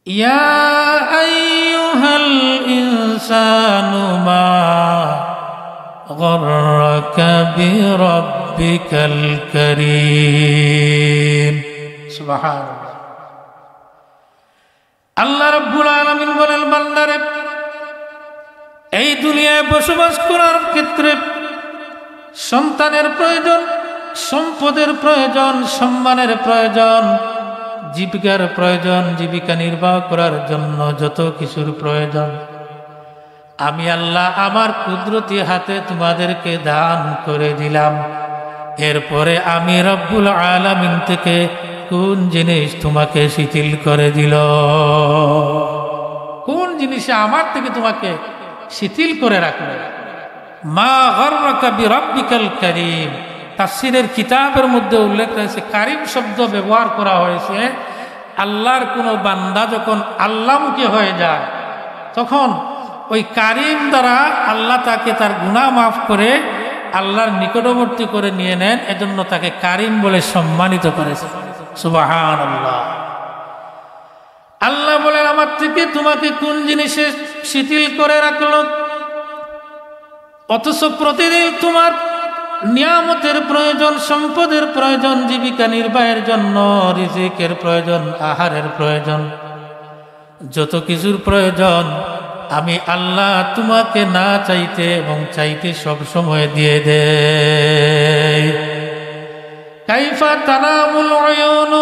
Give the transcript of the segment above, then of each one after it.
ইয়া আইয়ুহাল ইনসানু মা গররাকা বিরাব্বিকাল কারীম। সুবহানাল্লাহ। আল্লাহ রাব্বুল আলামিন বলেন, বান্দারে এই দুনিয়ায় বসবাস করার ক্ষেত্রে সন্তানের প্রয়োজন, সম্পদের প্রয়োজন, সম্মানের প্রয়োজন, জীবিকার প্রয়োজন, জীবিকা নির্বাহ করার জন্য যত কিছুর প্রয়োজন আমি আল্লাহ আমার কুদরতি হাতে তোমাদেরকে দান করে দিলাম। এরপরে আমি রব্বুল আলামিন থেকে কোন জিনিস তোমাকে শিথিল করে দিল? কোন জিনিসে আমার থেকে তোমাকে শিথিল করে রাখলো? মা গররাকা বিরাব্বিকাল কারীম। তাফসীরের কিতাবের মধ্যে উল্লেখ রয়েছে, কারীম শব্দ ব্যবহার করা হয়েছে আল্লাহর কোনো বান্দা যখন আল্লাহমুখী হয়ে যায় তখন ওই কারীম দ্বারা আল্লাহ তাকে তার গুনাহ মাফ করে আল্লাহর নিকটবর্তী করে নিয়ে নেন, এজন্য তাকে কারীম বলে সম্মানিত করেছে। সুবহানাল্লাহ। আল্লাহ বলেন, আমার থেকে তোমাকে কোন জিনিসে শিথিল করে রাখলো? অথচ প্রতিদিন তোমার নিয়ামতের প্রয়োজন, সম্পদের প্রয়োজন, জীবিকা নির্বাহের জন্য রিজিকের প্রয়োজন, আহারের প্রয়োজন, যত কিছুর প্রয়োজন আমি আল্লাহ তোমাকে না চাইতে এবং চাইতে সব সময় দিয়ে দেই। কাইফা তানামুল উয়ুন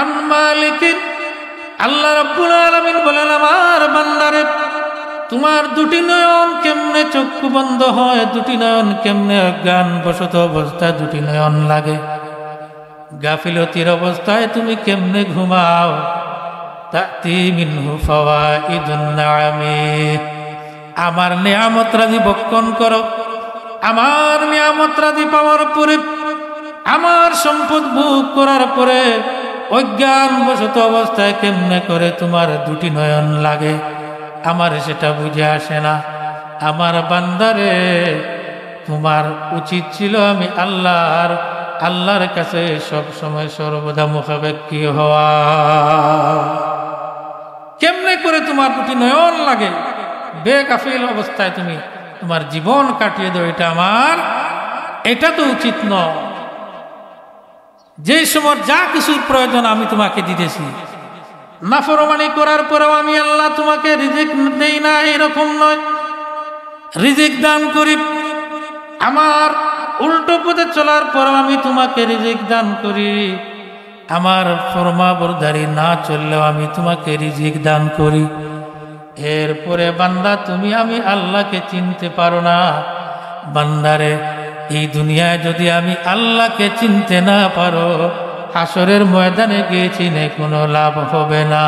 আন মালিকিন। আল্লাহ রাব্বুল আলামিন বলেন, আমার বান্দারে তোমার দুটি নয়ন কেমনে চক্ষু বন্ধ হয়, দুটি নয়ন কেমনে অজ্ঞান বশত অবস্থায় দুটি নয়ন লাগে, গাফিলতির অবস্থায় তুমি কেমনে ঘুমাও। তাতি মিনহু ফাওয়াইদুন নাআমি। আমার নিয়ামত রাজি ভক্ষণ করো, আমার নিয়ামত রাজি পাওয়ার পরে, আমার সম্পদ ভোগ করার পরে অজ্ঞান বশত অবস্থায় কেমনে করে তোমার দুটি নয়ন লাগে, আমার সেটা বুঝে আসে না। আমার বান্দারে তোমার উচিত ছিল আমি আল্লাহর কাছে সব সময় সর্বদা মুখাপেক্ষী হওয়া। কেমনে করে তোমার দুটি নয়ন লাগে, বেকাফিল অবস্থায় তুমি তোমার জীবন কাটিয়ে দাও, এটা তো উচিত নয়। যে সময় যা কিছুর প্রয়োজন আমি তোমাকে দিতেছি, নাফরমানি করার পরেও আমি আল্লাহ তোমাকে রিজিক দেই না, এরকম নয়। রিজিক দান করি, আমার উল্টো পথে চলার পরেও আমি তোমাকে রিজিক দান করি, আমার ফরমাবরদারি না চললেও আমি তোমাকে রিজিক দান করি। এরপরে বান্দা তুমি আমি আল্লাহকে চিনতে পারো না। বান্দারে এই দুনিয়ায় যদি আমি আল্লাহকে চিনতে না পারো, হাসরের ময়দানে গিয়ে চিনে কোনো লাভ হবে না।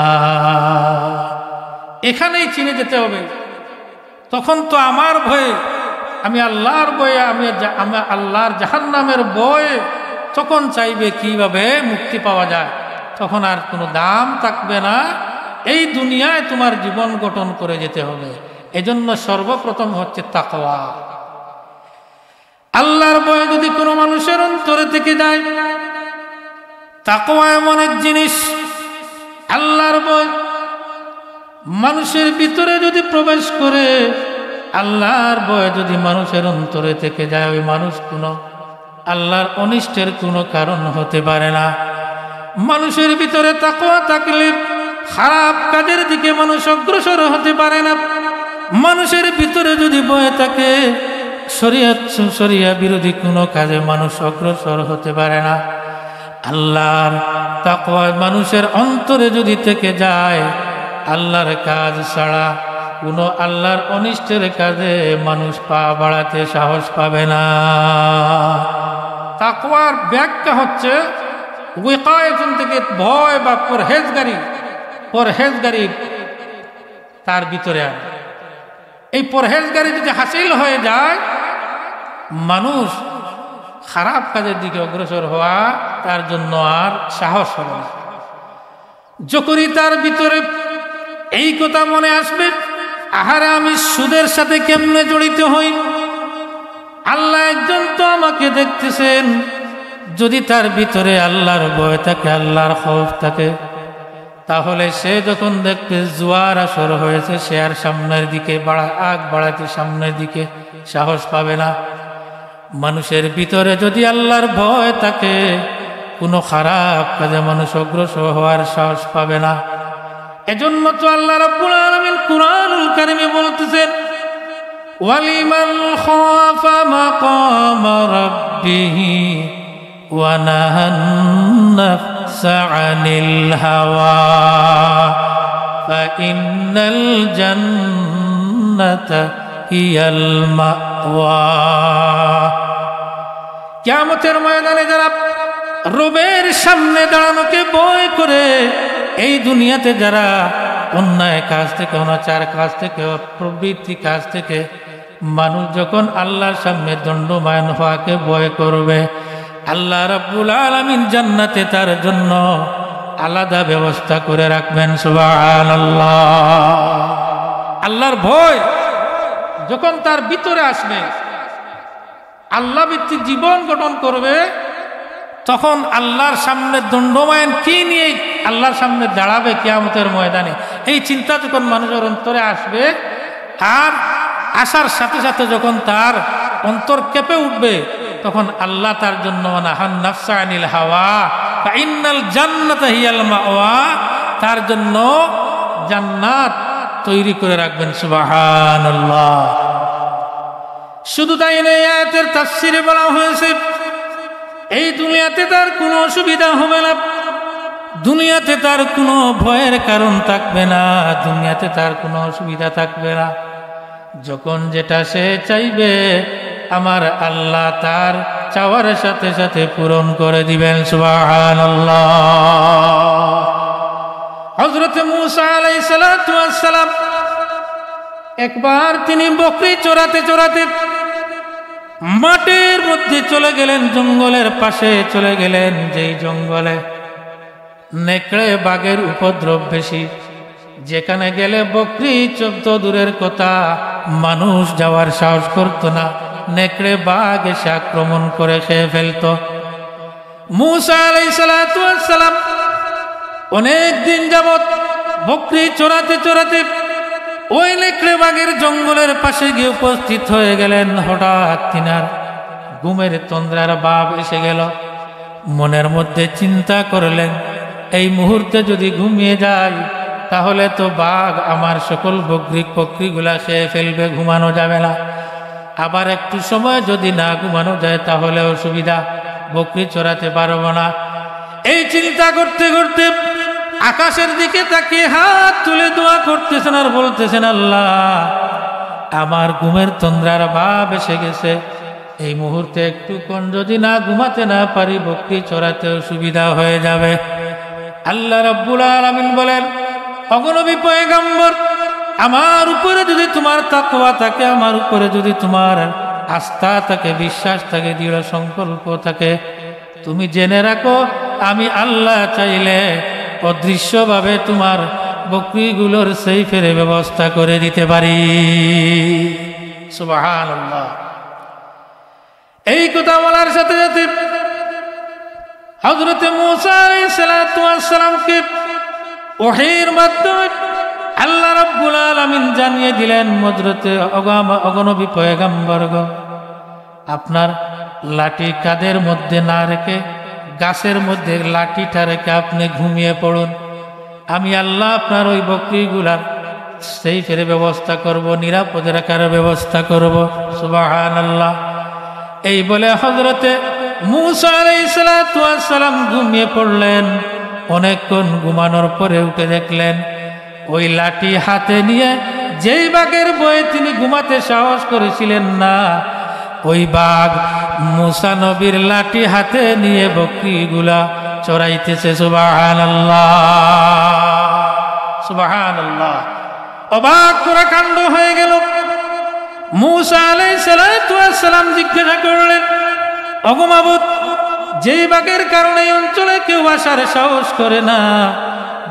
এখানেই চিনে যেতে হবে। তখন তো আমার ভয়ে, আমি আল্লাহর ভয়ে, আমি আল্লাহর জাহান্নামের ভয়ে তখন চাইবে কিভাবে মুক্তি পাওয়া যায়, তখন আর কোনো দাম থাকবে না। এই দুনিয়ায় তোমার জীবন গঠন করে যেতে হবে। এজন্য সর্বপ্রথম হচ্ছে তাকওয়া। আল্লাহর ভয় যদি কোনো মানুষের অন্তরে থেকে যায়, তাকওয়া এমন এক জিনিস, আল্লাহর ভয় মানুষের ভিতরে যদি প্রবেশ করে, আল্লাহর ভয় যদি মানুষের অন্তরে থেকে যায়, ওই মানুষ কোনো আল্লাহর অনিষ্টের কোনো কারণ হতে পারে না। মানুষের ভিতরে তাকওয়া থাকলে খারাপ কাজের দিকে মানুষ অগ্রসর হতে পারে না। মানুষের ভিতরে যদি ভয় থাকে, শরিয়া বিরোধী কোনো কাজে মানুষ অগ্রসর হতে পারে না। আল্লাহর তাকওয়া মানুষের অন্তরে যদি থেকে যায়, আল্লাহর কাজ ছাড়া কোনো আল্লাহর অনিষ্টের কাজে মানুষ পা বাড়াতে সাহস পাবে না। তাকওয়ার ব্যাখ্যা হচ্ছে ওয়াকায়াতুন থেকে ভয় বা পরহেজগারি তার ভিতরে আনে। এই পরহেজগারি যদি হাসিল হয়ে যায়, মানুষ খারাপ কাজের দিকে অগ্রসর হওয়া তার জন্য আর সাহস হবে না। যখনই তার ভিতরে এই কথা মনে আসবে, আহারে আমি সুদের সাথে কেমনে জড়িত হই, আল্লাহ একজন তো আমাকে দেখতেছেন। যদি তার ভিতরে আল্লাহর ভয় থাকে, আল্লাহর খৌফ থাকে, তাহলে সে যখন দেখবে জোয়ার আসর হয়েছে, সে আর সামনের দিকে আগ বাড়াতে সামনের দিকে সাহস পাবে না। মানুষের ভিতরে যদি আল্লাহর ভয় থাকে, কোনো খারাপ কাজে মানুষ অগ্রসর হওয়ার সাহস পাবে না। এজন্য তো আল্লাহ রাব্বুল আলামিন কুরআনুল কারীমে বলতেছেন, ওয়ালিমান খাফা মাকামা রাব্বিহি ওয়া নাহান নাফসা আনিল হাওয়া ফাইন্নাল জান্নাতা হিয়াল মাওয়া। কিয়ামতের ময়দানে যারা রবের সামনে দাঁড়ানোকে ভয় করে, এই দুনিয়াতে যারা অন্যায় কাজ থেকে, অনাচার কাজ থেকে, প্রবৃত্তি কাজ থেকে মানুষ যখন আল্লাহর সামনে দণ্ডায়মান হওয়াকে ভয় করবে, আল্লাহ রাব্বুল আলামিন জান্নাতে তার জন্য আলাদা ব্যবস্থা করে রাখবেন। সুবহানাল্লাহ। আল্লাহর ভয় যখন তার ভিতরে আসবে, আল্লাহ ভিত্তিক জীবন গঠন করবে, তখন আল্লাহর সামনে দণ্ডায়মান কি নিয়ে আল্লাহর সামনে দাঁড়াবে কিয়ামতের ময়দানে, এই চিন্তা যখন মানুষের অন্তরে আসবে, আর আসার সাথে সাথে যখন তার অন্তর কেঁপে উঠবে, তখন আল্লাহ তার জন্য নাহান নাফসা আনিল হাওয়া ফাইন্নাল জান্নাতা হিয়াল মাওয়া, তার জন্য জান্নাত তৈরি করে রাখবেন। সুবহানাল্লাহ। শুধু তাই নয়, আয়াতের তাফসীরে বলা হয়েছে এই দুনিয়াতে তার কোনো অসুবিধা হবে না, দুনিয়াতে তার কোনো ভয়ের কারণ থাকবে না, দুনিয়াতে তার কোনো অসুবিধা থাকবে না। যখন যেটা সে চাইবে, আমার আল্লাহ তার চাওয়ার সাথে সাথে পূরণ করে দিবেন। সুবহানাল্লাহ। হযরত মূসা আলাইহিস সালাতু ওয়াস সালাম একবার তিনি বকরি চরাতে চরাতে মাঠের মধ্যে চলে গেলেন, জঙ্গলের পাশে চলে গেলেন, যেই জঙ্গলে নেকড়ে বাঘের উপদ্রব বেশি, যেখানে গেলে বকরি চোদ্দ দূরের কথা মানুষ যাওয়ার সাহস করত না, নেকড়ে বাঘ এসে আক্রমণ করে খেয়ে ফেলত। মূসা আলাইহিস সালাতু ওয়াস সালাম অনেক দিন যাবত বকরি চরাতে চরাতে ওই নেকড়ে বাঘের জঙ্গলের পাশে গিয়ে উপস্থিত হয়ে গেলেন। হঠাৎ তিনার ঘুমের তন্দ্রার ভাব এসে গেল। মনের মধ্যে চিন্তা করলেন, এই মুহূর্তে যদি ঘুমিয়ে যাই তাহলে তো বাঘ আমার সকল বকরিগুলা খেয়ে ফেলবে, ঘুমানো যাবে না। আবার একটু সময় যদি না ঘুমানো যায় তাহলে অসুবিধা, বকরি চড়াতে পারবো না। এই চিন্তা করতে করতে আকাশের দিকে তাকিয়ে হাত তুলে দোয়া করতেছেন আর বলতেছেন, আল্লাহ আমার ঘুমের তন্দ্রার ভাব এসে গেছে, এই মুহূর্তে একটুক্ষণ যদি না ঘুমাতে না পারি বকরি চড়াতে অসুবিধা হয়ে যাবে। আল্লাহ রাব্বুল আলামিন বলেন, ওগো নবী পয়গম্বর, আমার উপরে যদি তোমার তাকওয়া থাকে, আমার উপরে যদি তোমার আস্থা থাকে, বিশ্বাস থাকে, দৃঢ় সংকল্প থাকে, তুমি জেনে রাখো আমি আল্লাহ চাইলে অদৃশ্যভাবে তোমার বকরিগুলোর সেইফের ব্যবস্থা করে দিতে পারি। সুবহানাল্লাহ। এই কথা বলার সাথে সাথে হযরত মূসা আলাইহিস সালাতু ওয়াস সালামকে ওহীর মাধ্যমে আল্লাহ রাব্বুল আলামিন জানিয়ে দিলেন, হযরতে অগনবী পয়গম্বরগণ, আপনার লাঠি কাঁধের মধ্যে না রেখে গাছের মধ্যে লাঠিটা রেখে আপনি ঘুমিয়ে পড়ুন, আমি আল্লাহ আপনার ওই বকরিগুলার সেইফের ব্যবস্থা করব, নিরাপদে রাখার ব্যবস্থা করব। সুবহানাল্লাহ। এই বলে হযরতে মূসা আলাইহিস সালাতু ওয়াস সালাম ঘুমিয়ে পড়লেন। অনেকক্ষণ ঘুমানোর পরে উঠে দেখলেন ওই লাঠি হাতে নিয়ে যেই বাঘের ভয়ে তিনি ঘুমাতে সাহস করেছিলেন না, ওই বাঘ মূসা নবীর লাঠি হাতে নিয়ে বকরিগুলা চড়াইতেছে। সুবহানাল্লাহ, সুবহানাল্লাহ। অবাক করা কাণ্ড হয়ে গেল। মূসা আলাইহিস সালাতু ওয়াস সালাম জিজ্ঞাসা করলেন, ওগো মাবুদ, যেই বাঘের কারণে এই অঞ্চলে কেউ আসার সাহস করে না,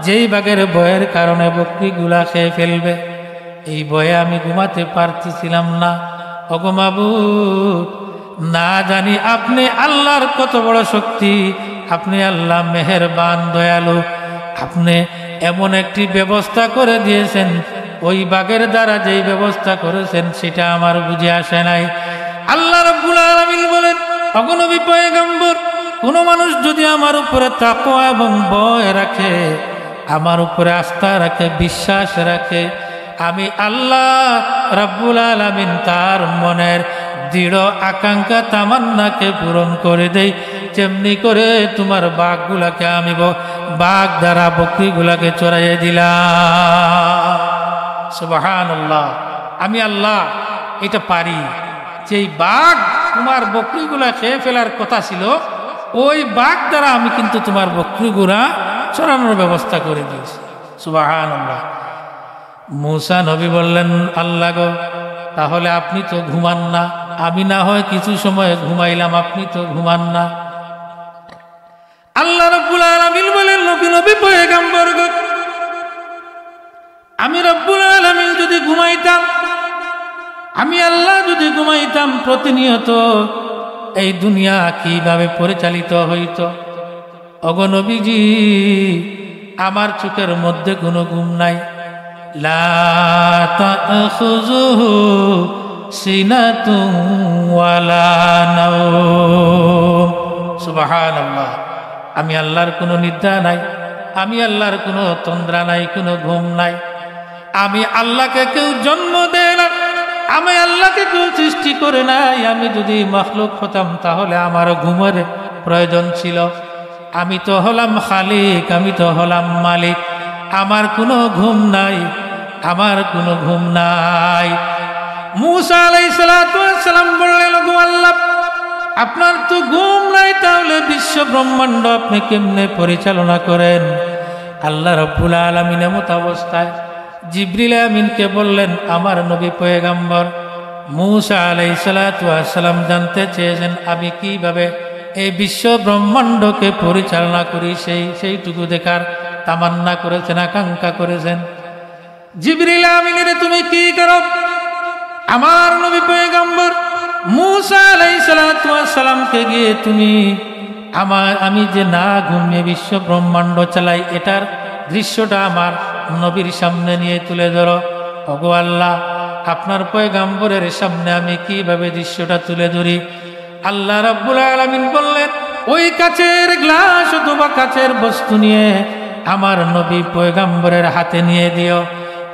যেই বাঘের ভয়ের কারণে বকরিগুলা খেয়ে ফেলবে, এই ভয়ে আমি ঘুমাতে পারতেছিলাম না। ওগো মাবুদ, না জানি আপনি আল্লাহর কত বড় শক্তি, আপনি আল্লাহ মেহেরবান দয়ালু, আপনি এমন একটি ব্যবস্থা করে দিয়েছেন, ওই বাঘের দ্বারা যেই ব্যবস্থা করেছেন সেটা আমার বুঝে আসে নাই। আল্লাহ রাব্বুল আলামিন বলেন, ওগো নবী পয়গম্বর, কোন মানুষ যদি আমার উপরে তাকওয়া এবং ভয় রাখে, আমার উপরে আস্থা রাখে, বিশ্বাস রাখে, আমি আল্লাহ রাব্বুল আলামিন তার মনের দৃঢ় আকাঙ্ক্ষা তামান্নাকে পূরণ করে দেই। যেমনি করে তোমার বাঘগুলাকে আমি বাঘ দ্বারা বকরিগুলাকে চড়াইয়ে দিলাম। সুবহানাল্লাহ, আমি আল্লাহ এটা পারি। যেই বাঘ তোমার বকরিগুলা খেয়ে ফেলার কথা ছিল, ওই বাঘ দ্বারা আমি কিন্তু তোমার বকরিগুলা চড়ানোর ব্যবস্থা করে দিয়েছি। সুবহানাল্লাহ। মূসা নবী বললেন, আল্লাহ গো, তাহলে আপনি তো ঘুমান না, আমি না হয় কিছু সময় ঘুমাইলাম, আপনি তো ঘুমান না। আল্লাহ রাব্বুল আলামিন বলেন, নবী পয়গম্বর গো, আমি রাব্বুল আলামিন যদি ঘুমাইতাম, আমি আল্লাহ যদি ঘুমাইতাম, প্রতিনিয়ত এই দুনিয়া কিভাবে পরিচালিত হইত। ওগো নবীজি, আমার চোখের মধ্যে কোনো ঘুম নাই। লা তাখুযুহু সিনাতুন ওয়ালা নাওম। সুবহানাল্লাহ, আমি আল্লাহর কোনো নিদ্রা নাই, আমি আল্লাহর কোনো তন্দ্রা নাই, কোনো ঘুম নাই। আমি আল্লাহকে কেউ জন্ম দেয় না, আমি আল্লাহকে কেউ সৃষ্টি করে নাই। আমি যদি মাখলুক হতাম তাহলে আমার ঘুমের প্রয়োজন ছিল। আমি তো হলাম খালিক, আমি তো হলাম মালিক, আমার কোনো ঘুম নাই, আমার কোনো ঘুম নাই। মূসা আলাইহিস সালাতু ওয়াস সালাম বললেন, ওগো আল্লাহ, আপনার তো ঘুম নাই, তাহলে বিশ্ব ব্রহ্মাণ্ড আপনি কেমনে পরিচালনা করেন? আল্লাহ রাব্বুল আলামিন এমত অবস্থায় জিবরিল আমিনকে বললেন, আমার নবী পয়গম্বর মূসা আলাইহিস সালাতু ওয়াস সালাম জানতে চেয়েছেন আমি কিভাবে এই বিশ্ব ব্রহ্মাণ্ডকে পরিচালনা করি, সেইটুকু দেখার তামান্না করেছেন, আকাঙ্ক্ষা করেছেন। জিবরিল আমিনের তুমি কি করো? আমার নবী পয়গম্বর মূসা আলাইহিস সালাতু ওয়াস সালামকে গিয়ে তুমি আমি যে না ঘুমিয়ে বিশ্ব ব্রহ্মাণ্ড চালাই, এটার দৃশ্যটা আমার নবীর সামনে নিয়ে তুলে ধরো। ওগো আল্লাহ, আপনার পয়গম্বরের সামনে আমি কিভাবে দৃশ্যটা তুলে ধরি? আল্লাহ রাব্বুল আলামিন বললেন, ওই কাচের গ্লাস অথবা কাচের বস্তু নিয়ে আমার নবী পয়গম্বরের হাতে নিয়ে দিও।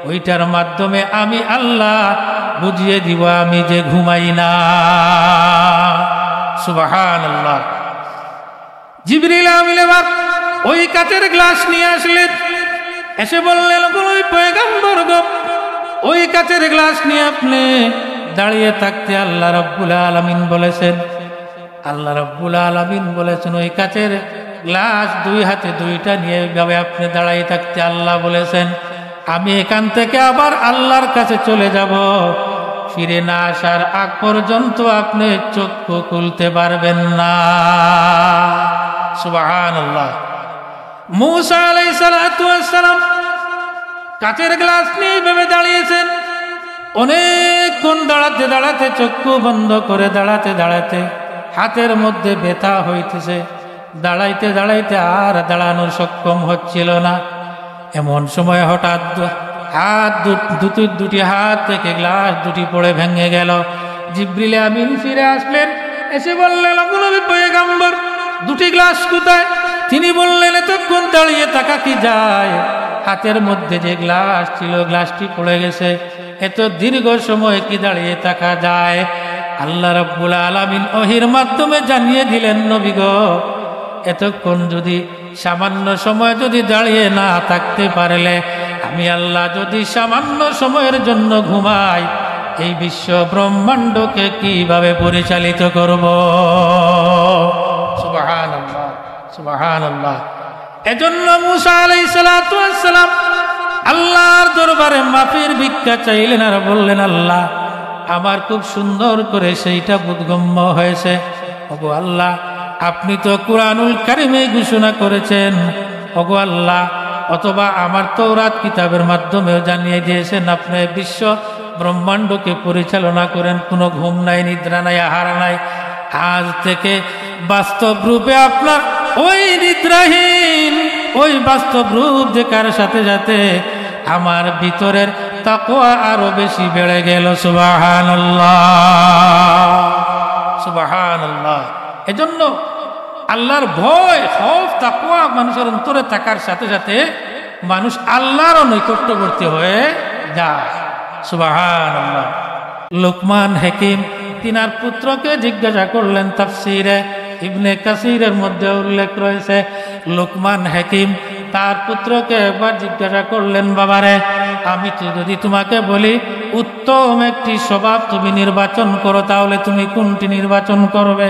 ওইটার মাধ্যমে আমি আল্লাহ বুঝিয়ে দিব আমি যে ঘুমাই না। সুবহানাল্লাহ। জিবরিল আমিন এবার ওই কাচের গ্লাস নিয়ে আসলেন, এসে বললেন, ওই পয়গম্বর গো, ওই কাচের গ্লাস নিয়ে আপনি দাঁড়িয়ে থাকতে আল্লাহ রাব্বুল আলামিন বলেছেন। আল্লাহ রাব্বুল আলামিন বলেছেন, ওই কাচের গ্লাস দুই হাতে দুইটা নিয়ে এইভাবে আপনি দাঁড়িয়ে থাকতে আল্লাহ বলেছেন। আমি এখান থেকে আবার আল্লাহর কাছে চলে যাব, ফিরে না আসার আগ পর্যন্ত আপনি চক্ষু খুলতে পারবেন না। সুবহানাল্লাহ। মূসা আলাইহিস সালাতু ওয়াস সালাম কাচের গ্লাস নিয়ে এইভাবে দাঁড়িয়েছেন। অনেকক্ষণ দাঁড়াতে দাঁড়াতে, চক্ষু বন্ধ করে দাঁড়াতে দাঁড়াতে হাতের মধ্যে ব্যথা হইতেছে। দাঁড়াইতে দাঁড়াইতে আর দাঁড়ানোর সক্ষম হচ্ছিল না। এমন সময় হঠাৎ দুটি হাত থেকে গ্লাস দুটি পড়ে ভেঙে গেল। জিবরিল আমিন ফিরে আসলেন, এসে বললেন, ওগো নবী পয়গম্বর, দুটি গ্লাস কোথায়? তিনি বললেন, এতক্ষণ দাঁড়িয়ে থাকা কি যায়? হাতের মধ্যে যে গ্লাস ছিল, গ্লাসটি পড়ে গেছে। এত দীর্ঘ সময় কি দাঁড়িয়ে থাকা যায়? আল্লাহ রাব্বুল আলামিন ওহীর মাধ্যমে জানিয়ে দিলেন, নবী গো, এতক্ষণ যদি সামান্য সময় যদি দাঁড়িয়ে না থাকতে পারলে, আমি আল্লাহ যদি সামান্য সময়ের জন্য ঘুমাই, এই বিশ্ব ব্রহ্মাণ্ডকে কিভাবে পরিচালিত করব? সুবহানাল্লাহ, সুবহানাল্লাহ। এজন্য মূসা আলাইহিস সালাতু ওয়াস সালাম আল্লাহর দরবারে মাফির ভিক্ষা চাইলেন আর বললেন, আল্লাহ, আমার খুব সুন্দর করে সেইটা বোধগম্য হয়েছে। ওগো আল্লাহ, আপনি তো কুরআনুল কারীমে ঘোষণা করেছেন, ওগো আল্লাহ, অথবা আমার তাওরাত কিতাবের মাধ্যমেও জানিয়ে দিয়েছেন, আপনি বিশ্ব ব্রহ্মাণ্ডকে পরিচালনা করেন, কোনো ঘুম নাই, নিদ্রা নাই, আহার নাই। আজ থেকে বাস্তব রূপে আপনার ওই নিদ্রাহীন ওই বাস্তব রূপ দেখার সাথে সাথে আমার ভিতরের তাকওয়া আরো বেশি বেড়ে গেল। সুবহানাল্লাহ, সুবহানাল্লাহ। এজন্য আল্লাহর ভয়, খৌফ, তাকওয়া মানুষের অন্তরে থাকার সাথে সাথে মানুষ আল্লাহর নৈকট্যবর্তী হয়ে যায়। সুবহানাল্লাহ। লুকমান হাকিম তিনার পুত্রকে জিজ্ঞাসা করলেন, তাফসীরে ইবনে কাসিরের মধ্যে উল্লেখ রয়েছে, লুকমান হাকিম তার পুত্রকে একবার জিজ্ঞাসা করলেন, বাবারে আমি যদি তোমাকে বলি উত্তম একটি স্বভাব তুমি নির্বাচন করো, তাহলে তুমি কোনটি নির্বাচন করবে?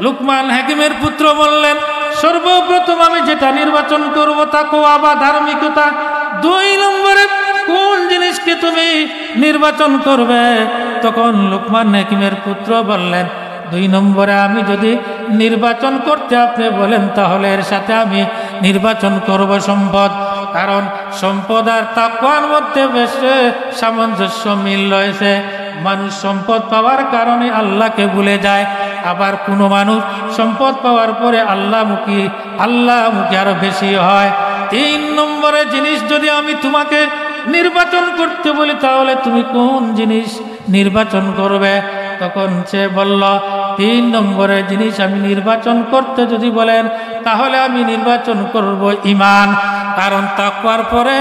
লুকমান হাকিমের পুত্র বললেন, সর্বপ্রথম আমি যেটা নির্বাচন করব তাকওয়া বা ধার্মিকতা। 2 নম্বরে কোন জিনিসকে তুমি নির্বাচন করবে? তখন লুকমান হাকিমের পুত্র বললেন, 2 নম্বরে আমি যদি নির্বাচন করতে আপনি বলেন তাহলে এর সাথে আমি নির্বাচন করব সম্পদ, কারণ সম্পদ আর তাকওয়ার মধ্যে বেশ সামঞ্জস্য মিল রয়েছে। মানুষ সম্পদ পাওয়ার কারণে আল্লাহকে ভুলে যায়, আবার কোনো মানুষ সম্পদ পাওয়ার পরে আল্লাহমুখী আরো বেশি হয়। 3 নম্বরে জিনিস যদি আমি তোমাকে নির্বাচন করতে বলি তাহলে তুমি কোন জিনিস নির্বাচন করবে? তখন সে বলল, 3 নম্বরের জিনিস আমি নির্বাচন করতে যদি বলেন তাহলে আমি নির্বাচন করব ঈমান, কারণ তাকওয়ার পরে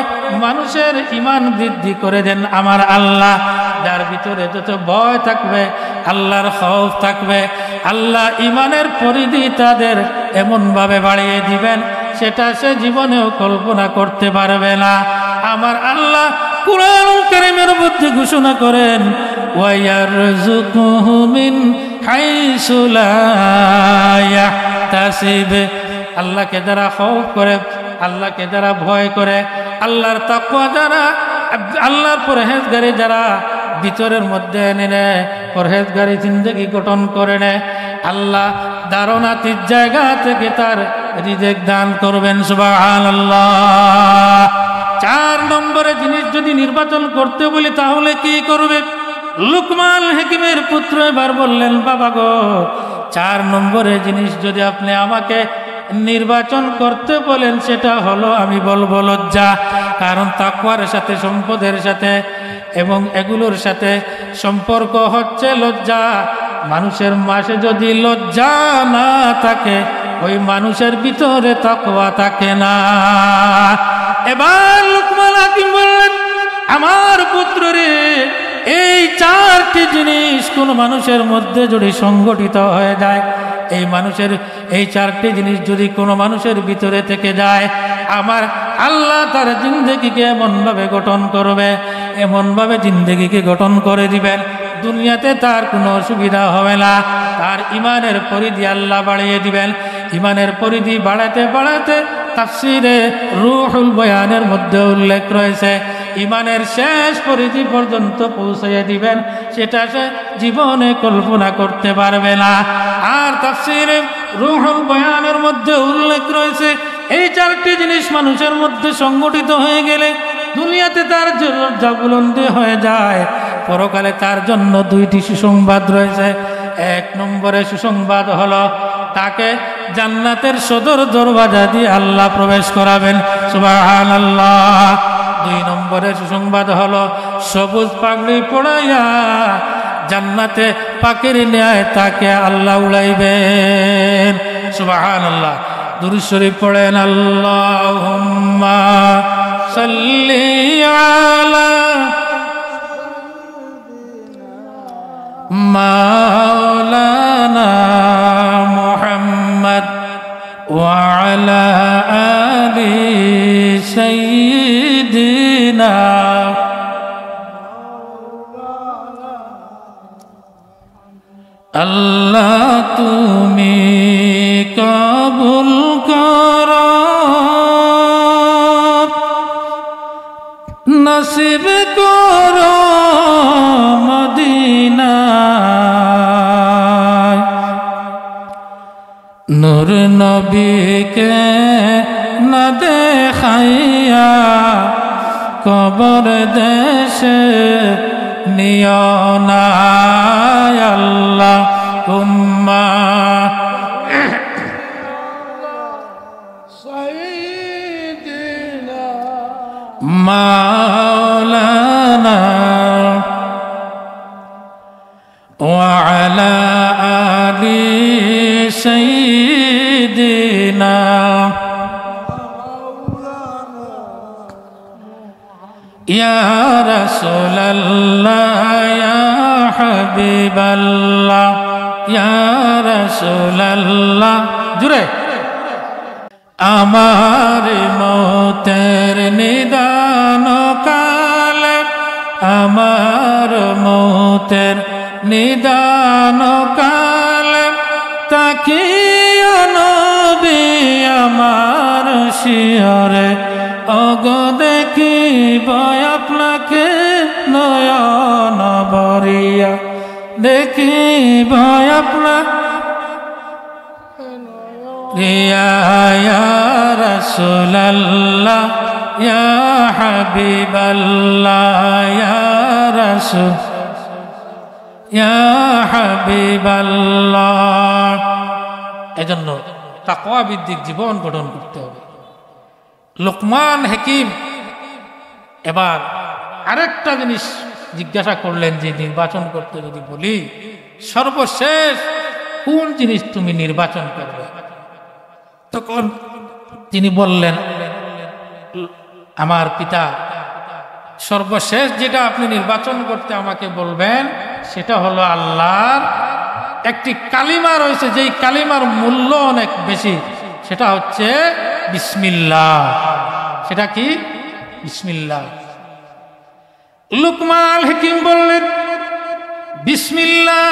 মানুষের ঈমান বৃদ্ধি করে দেন আমার আল্লাহ। যার ভিতরে যত ভয় থাকবে, আল্লাহর খৌফ থাকবে, আল্লাহ ঈমানের পরিধি তাদের এমনভাবে বাড়িয়ে দিবেন সেটা সে জীবনেও কল্পনা করতে পারবে না। আমার আল্লাহ কুরআন কারীমের মধ্যে ঘোষণা করেন, ওয়ায়ারযুকুহু মিন হাইসু লা ইয়াহতাসিব। আল্লাহকে যারা খৌফ করে, আল্লাহকে যারা ভয় করে, আল্লাহর তাকওয়া যারা, আল্লাহর পরহেজগারি যারা ভিতরের মধ্যে এনে নেয়, পরহেজগারি জিন্দেগি গঠন করে নেয়, আল্লাহ দারুণাতীত জায়গা থেকে তার রিজিক দান করবেন। সুবহানাল্লাহ। 4 নম্বরে জিনিস যদি নির্বাচন করতে বলি তাহলে কি করবে? লুকমান হাকিমের পুত্র এবার বললেন, বাবা গো, 4 নম্বরে জিনিস যদি আপনি আমাকে নির্বাচন করতে বলেন সেটা হলো আমি বলবো লজ্জা, কারণ তাকওয়ার সাথে, সম্পদের সাথে এবং এগুলোর সাথে সম্পর্ক হচ্ছে লজ্জা। মানুষের মাঝে যদি লজ্জা না থাকে ওই মানুষের ভিতরে তাকওয়া থাকে না। এবার লুকমান হাকিম বললেন, আমার পুত্র রে, এই 4টি জিনিস কোন মানুষের মধ্যে যদি সংগঠিত হয়ে যায়, এই 4টি জিনিস যদি কোনো মানুষের ভিতরে থেকে যায়, আমার আল্লাহ তার জিন্দেগিকে এমনভাবে গঠন করবে, এমনভাবে জিন্দেগিকে গঠন করে দিবেন, দুনিয়াতে তার কোনো অসুবিধা হবে না। তার ঈমানের পরিধি আল্লাহ বাড়িয়ে দিবেন। ঈমানের পরিধি বাড়াতে বাড়াতে তাফসীরে রূহুল বয়ানের মধ্যে উল্লেখ রয়েছে, ঈমানের শেষ পরিধি পর্যন্ত পৌঁছে দিবেন, সেটা সে জীবনে কল্পনা করতে পারবে না। আর তাফসীরে রূহুল বয়ানের মধ্যে উল্লেখ রয়েছে, এই 4টি জিনিস মানুষের মধ্যে সংগঠিত হয়ে গেলে দুনিয়াতে তার লজ্জা বুলন্দ হয়ে যায়, পরকালে তার জন্য 2টি সুসংবাদ রয়েছে। 1 নম্বরে সুসংবাদ হলো তাকে জান্নাতের সদর দরওয়াজা দিয়ে আল্লাহ প্রবেশ করাবেন। সুবহানাল্লাহ। 2 নম্বরে সুসংবাদ হলো সবুজ পাগড়ি পড়াইয়া জান্নাতে পাখির ন্যায় তাকে আল্লাহ উড়াইবেন। সুবহানাল্লাহ। দুরূদ শরীফ পড়েন, আল্লাহুম্মা সাল্লি আলা মাওলানা মুহাম্মদ ওয়া আলা আলি সাইয়্যিদিনা। আল্লাহ তুমি কবুল করো, নসিব করো মদিনা, নূর নবীকে না দেখাইয়া কবর দেশে নিও না আল্লাহুম্মা مولانا وعلى آل سيدنا يا رسول الله يا حبيب الله يا رسول الله জুড়ে আমার মতের নিদান কালে আমার মতের নিদান কালে তাকিও নবী আমার শিয়রে অগো দেখিব আপনাকে নয়ন ভরিয়া দেখিব আপনাকে يا رسول الله يا حبيب الله يا رسول يا حبيب الله এজন্য তাকওয়া ভিত্তিক জীবন গঠন করতে হবে। লোকমান হাকিম এবার আরেকটা জিনিস জিজ্ঞাসা করলেন যে নির্বাচন করতে যদি বলি সর্বশেষ কোন জিনিস তুমি নির্বাচন করবে? তখন তিনি বললেন আমার পিতা সর্বশেষ যেটা আপনি নির্বাচন করতে আমাকে বলবেন সেটা হলো আল্লাহর একটি কালিমা রয়েছে যেই কালিমার মূল্য অনেক বেশি, সেটা হচ্ছে বিসমিল্লাহ। সেটা কি? বিসমিল্লাহ। লুকমান হাকিম বললেন বিসমিল্লাহ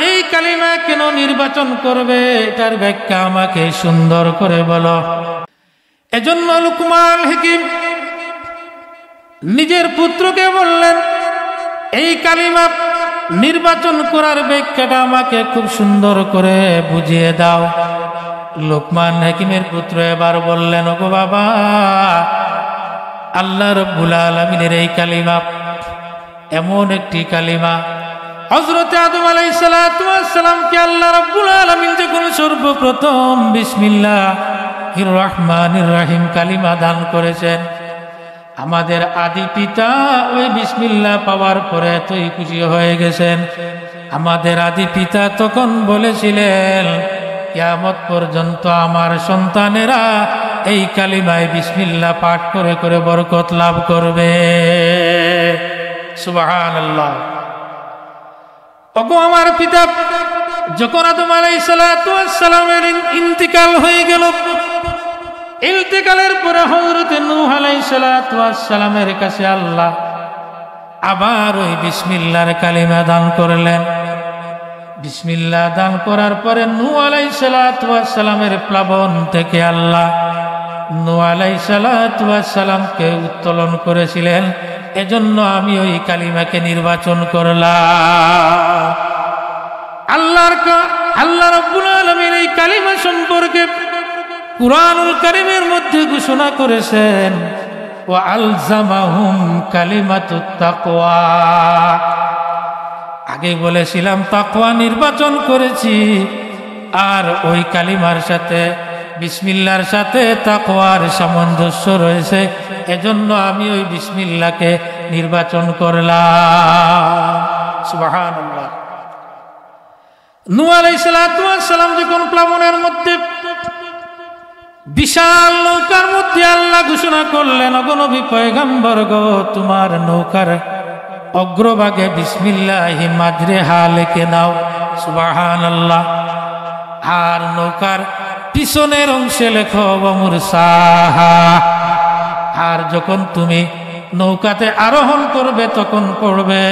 এই কালিমা কেন নির্বাচন করবে এটার ব্যাখ্যা আমাকে সুন্দর করে বলো। এজন্য লুকমান হাকিম নিজের পুত্রকে বললেন এই কালিমা নির্বাচন করার ব্যাখ্যাটা আমাকে খুব সুন্দর করে বুঝিয়ে দাও। লুকমান হাকিমের পুত্র এবার বললেন ওগো বাবা, আল্লাহ রাব্বুল আলামিনের এই কালিমা এমন একটি কালিমা, হযরত আদম আলাইহিস সালাতু ওয়াস সালামকে আল্লাহ রাব্বুল আলামিন যখন সর্বপ্রথম বিসমিল্লাহির রহমানির রহিম কালিমা দান করেছেন, আমাদের আদি পিতা ওই বিসমিল্লাহ পাওয়ার পরে এতই খুশি হয়ে গেছেন। আমাদের আদি পিতা তখন বলেছিলেন কিয়ামত পর্যন্ত আমার সন্তানেরা এই কালিমায় বিসমিল্লাহ পাঠ করে করে বরকত লাভ করবে। সুবহানাল্লাহ। ওগো আমার পিতা যখন আদম আলাইহিস সালাতু ওয়াস সালামের ইন্তিকাল হয়ে গেল, ইন্তিকালের পরে হযরত নূহ আলাইহিস সালাতু ওয়াস সালামের কাছে আল্লাহ আবার ওই বিসমিল্লাহর কালিমা দান করলেন। বিসমিল্লাহ দান করার পরে নূহ আলাইহিস সালাতু ওয়াস সালামের প্লাবন থেকে আল্লাহ নূহ আলাইহিস সালাতু ওয়াস সালামকে উত্তোলন করেছিলেন। এজন্য আমি ওই কালিমাকে নির্বাচন করলাম। আল্লাহ রাব্বুল আলামিন এই কালিমা সম্পর্কে কুরআনুল কারীমের মধ্যে ঘোষণা করেছেন ওয়া আলজামাহুম কালিমাতুত তাকওয়া। আগে বলেছিলাম তাকওয়া নির্বাচন করেছি, আর ওই কালিমার সাথে বিসমিল্লাহর সাথে তাকওয়ার সামঞ্জস্য রয়েছে, এজন্য আমি ওই বিসমিল্লাহকে নির্বাচন করলাম। সুবহানাল্লাহ। নূহ আলাইহিস সালাতু ওয়াস সালাম যখন প্লাবনের মধ্যে বিশাল নৌকার মধ্যে আল্লাহ ঘোষণা করলেন ওগো নবী পয়গম্বর গো, তোমার নৌকার অগ্রভাগে বিসমিল্লাহি মাজরিহা লিখে নাও। সুবহানাল্লাহ। আর নৌকার পিছনের অংশে লেখো ওয়া মুরসাহা। আর যখন তুমি নৌকাতে আরোহণ করবে তখন পড়বে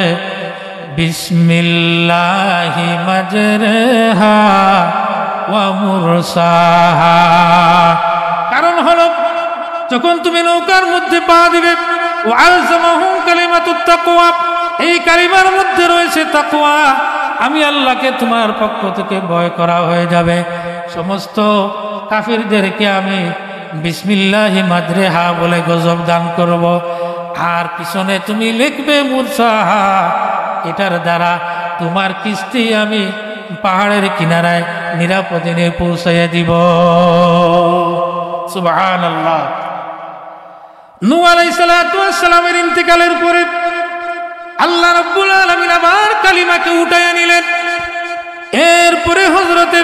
বিসমিল্লাহি মাজরিহা ওয়া মুরসাহা। কারণ হলো যখন তুমি নৌকার মধ্যে পা দিবে ওয়া আলজামাহুম কালিমাতুত তাকওয়া, এই কালিমার মধ্যে রয়েছে তাকওয়া। আমি আল্লাহকে তোমার পক্ষ থেকে ভয় করা হয়ে যাবে। সমস্ত কাফিরদেরকে আমি বিসমিল্লাহি মাজরিহা বলে গজব দান করব। আর পিছনে তুমি লিখবে মুরসাহা, এটার দ্বারা তোমার কিস্তি আমি পাহাড়ের কিনারায় নিরাপদে নিয়ে পৌঁছাইয়া দিব। সুবহানাল্লাহ। নূহ আলাইহিস সালাতু ওয়াস সালামের ইন্তেকালের পরে আল্লাহ রাব্বুল আলামিন আবার কালিমাকে উঠাইয়া নিলেন। এরপরে হযরতে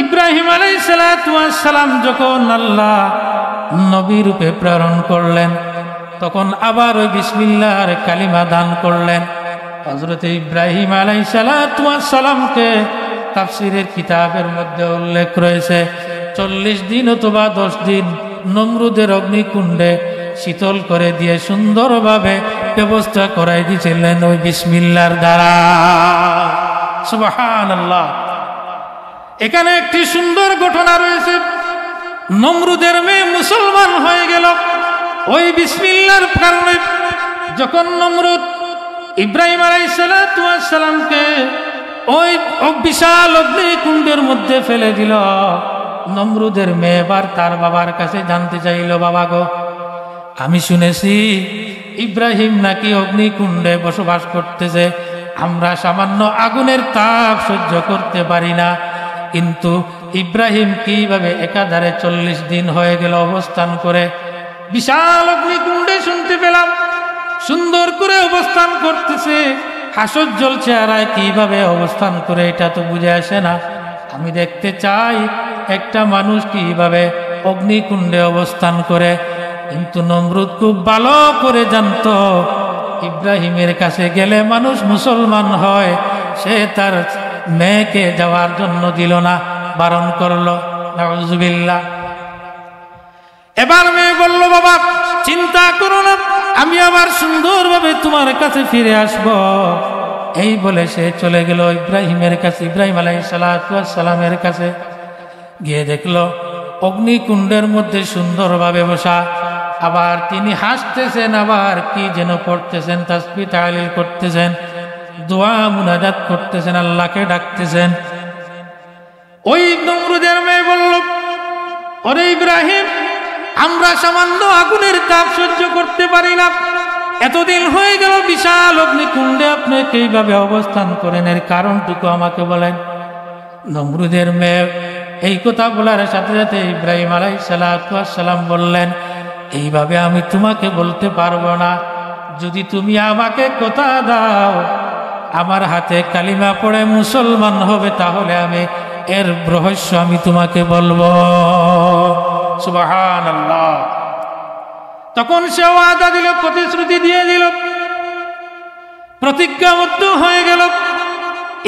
ইব্রাহিম আলাইহিস সালাতু ওয়াস সালাম যখন আল্লাহ নবী রূপে প্রেরণ করলেন, তখন আবার ওই বিসমিল্লাহর কালিমা দান করলেন। হযরতে ইব্রাহিম আলাইহিস সালাতু ওয়াস সালামকে তাফসীরের কিতাবের মধ্যে উল্লেখ রয়েছে 40 দিন অথবা 10 দিন নমরুদের অগ্নিকুণ্ডে শীতল করে দিয়ে সুন্দরভাবে ব্যবস্থা করাই দিয়েছিলেন ওই বিসমিল্লাহর দ্বারা। সুবহানাল্লাহ। এখানে একটি সুন্দর ঘটনা রয়েছে। নমরুদের মেয়ে মুসলমান হয়ে গেল ওই বিসমিল্লাহর কারণে। যখন নমরুদ ইব্রাহিম আলাইহিস সালাতু ওয়াস সালামকে ওই বিশাল অগ্নিকুণ্ডের মধ্যে ফেলে দিল, নমরুদের মেয়ে এবার তার বাবার কাছে জানতে চাইল, বাবা গো, আমি শুনেছি ইব্রাহিম নাকি অগ্নিকুণ্ডে বসবাস করতেছে, আমরা সামান্য আগুনের তাপ সহ্য করতে পারি না, কিন্তু ইব্রাহিম কিভাবে একাধারে 40 দিন হয়ে গেল অবস্থান করে বিশাল অগ্নিকুণ্ডে শুনতে পেলাম সুন্দর করে অবস্থান করতেছে, হাস্যোজ্জ্বল চেহারায় কিভাবে অবস্থান করে এটা তো বুঝে আসে না। আমি দেখতে চাই একটা মানুষ কিভাবে অগ্নিকুণ্ডে অবস্থান করে। কিন্তু নমরুদ খুব ভালো করে জানতো ইব্রাহিমের কাছে গেলে মানুষ মুসলমান হয়, সে তার মেয়েকে যাওয়ার জন্য দিল না, বারণ করলো। নাউজুবিল্লাহ। এবার মেয়ে বলল, বাবা চিন্তা করো না, আমি আবার সুন্দরভাবে তোমার কাছে ফিরে আসব। এই বলে সে চলে গেল ইব্রাহিমের কাছে, ইব্রাহিম আলাইহিস সালাতু ওয়াস সালামের কাছে। গিয়ে দেখলো অগ্নিকুণ্ডের মধ্যে সুন্দরভাবে বসা, আবার তিনি হাসতেছেন, আবার কি যেন পড়তেছেন, তাসবিহ তাহলিল করতেছেন, দোয়া মুনাজাত করতেছেন, আল্লাহকে ডাকতেছেন। ওই নমরুদের মেয়ে বলল, ওরে ইব্রাহিম, আমরা সামান্য আগুনের তাপ সহ্য করতে পারি না, এতদিন হয়ে গেল বিশাল অগ্নিকুণ্ডে আপনি কিভাবে অবস্থান করেন, এর কারণটুকু আমাকে বলেন। নমরুদের মেয়ে এই কথা বলার সাথে সাথে ইব্রাহিম আলাইহিস সালাতু ওয়াস সালাম বললেন, এইভাবে আমি তোমাকে বলতে পারবো না, যদি তুমি আমাকে কথা দাও আমার হাতে কালিমা পড়ে মুসলমান হবে, তাহলে আমি এর রহস্য আমি তোমাকে বলবো। সুবহানাল্লাহ। তখন সে ওয়াদা দিল, প্রতিশ্রুতি দিয়ে দিল, প্রতিজ্ঞাবদ্ধ হয়ে গেল।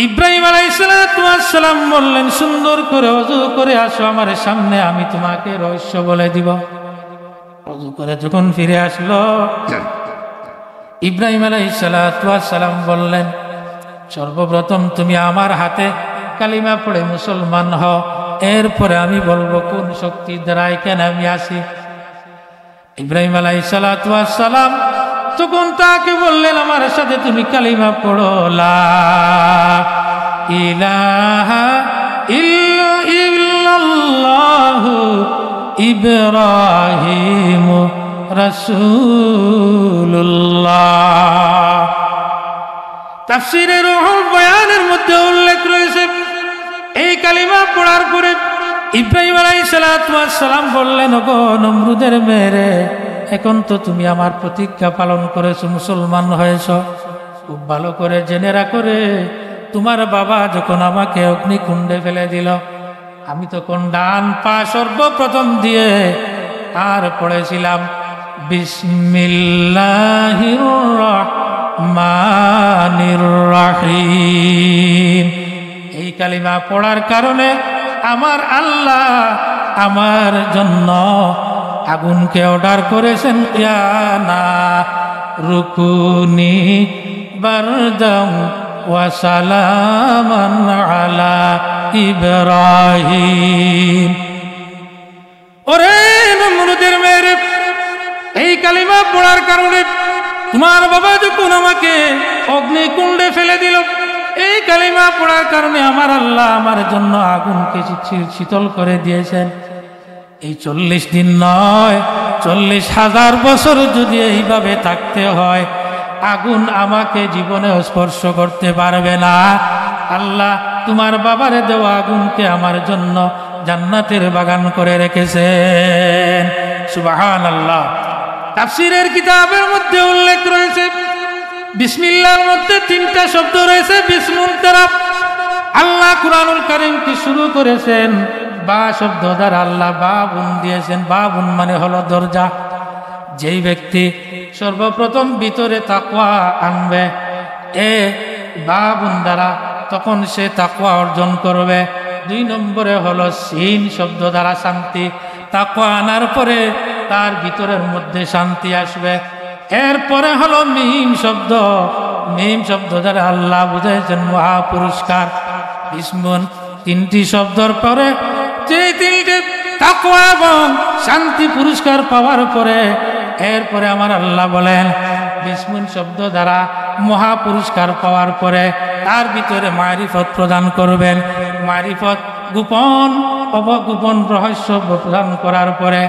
ইব্রাহিম আলাইহিস সালাতু ওয়াস সালাম বললেন, সুন্দর করে ওযু করে আসো আমার সামনে, আমি তোমাকে রহস্য বলে দিব। ওযু করে যখন ফিরে আসলো, ইব্রাহিম আলাইহিস সালাতু ওয়াস সালাম বললেন, সর্বপ্রথম তুমি আমার হাতে কালিমা পড়ে মুসলমান হও, এরপরে আমি বলবো কোন শক্তি দ্বারা এখানে আমি আসি। ইব্রাহিম আলাইহিস সালাতু ওয়াস সালাম তখন তাকে বললেন, আমার সাথে তুমি কালিমা পড়ো, লা ইলাহা ইল্লাল্লাহু ইব্রাহিম রাসূলুল্লাহ। তাফসীরে রুহুল বয়ানের মধ্যে উল্লেখ রয়েছে, এই কালিমা পড়ার পরে ইব্রাহিম আলাইহিস সালাতু ওয়াস সালাম বললেন, ওগো নমরুদের মেয়ে, এখন তো তুমি আমার প্রতিজ্ঞা পালন করেছো, মুসলমান হয়েছ, খুব ভালো করে জেনে রাখো রে, তোমার বাবা যখন আমাকে অগ্নিকুণ্ডে ফেলে দিল, আমি তখন ডান পা সর্বপ্রথম দিয়ে আর পড়েছিলাম বিসমিল্লাহির রাহমানির রাহিম। এই কালিমা পড়ার কারণে আমার আল্লাহ আমার জন্য আগুনকে অর্ডার করেছেন, ইয়ানা রুকুনি বারদাম ওয়া সালামান আলা ইব্রাহিম। ওরে নমরুদের মেয়ে, এই কালিমা পড়ার কারণে তোমার বাবা যখন আমাকে অগ্নিকুণ্ডে ফেলে দিল, এই কালিমা পড়ার কারণে আমার আল্লাহ আমার জন্য আগুনকে শীতল করে দিয়েছেন। এই 40 দিন নয়, 40,000 বছর যদি এইভাবে থাকতে হয়, আগুন আমাকে জীবনে স্পর্শ করতে পারবে না। আল্লাহ তোমার বাবারে দেওয়া আগুনকে আমার জন্য জান্নাতের বাগান করে রেখেছেন। সুবহানাল্লাহ। তাফসীরের কিতাবের মধ্যে উল্লেখ রয়েছে বিসমিল্লাহর মধ্যে 3টা শব্দ রয়েছে বিসমুন তারাব। আল্লাহ কুরআনুল কারীমকে শুরু করেছেন বা শব্দ দ্বারা। আল্লাহ বাবুন দিয়েছেন, বাবুন মানে হলো দরজা। যেই ব্যক্তি সর্বপ্রথম ভিতরে তাকওয়া আনবে এ বাবুন দ্বারা, তখন সে তাকওয়া অর্জন করবে। 2 নম্বরে হলো সিন শব্দ দ্বারা শান্তি। তাকওয়া আনার পরে তার ভিতরের মধ্যে শান্তি আসবে। এরপরে হলো মিম শব্দ। মিম শব্দ দ্বারা আল্লাহ বুঝাইছেন মহা পুরস্কার। বিসমুন 3টি শব্দর পরে যে 3টে তাকওয়া এবং শান্তি পুরস্কার পাওয়ার পরে এরপরে আমার আল্লাহ বলেন বিসমুন শব্দ দ্বারা মহা পুরস্কার পাওয়ার পরে তার ভিতরে মারিফত প্রদান করবেন। মারিফত গোপন অবগোপন রহস্য প্রদান করার পরে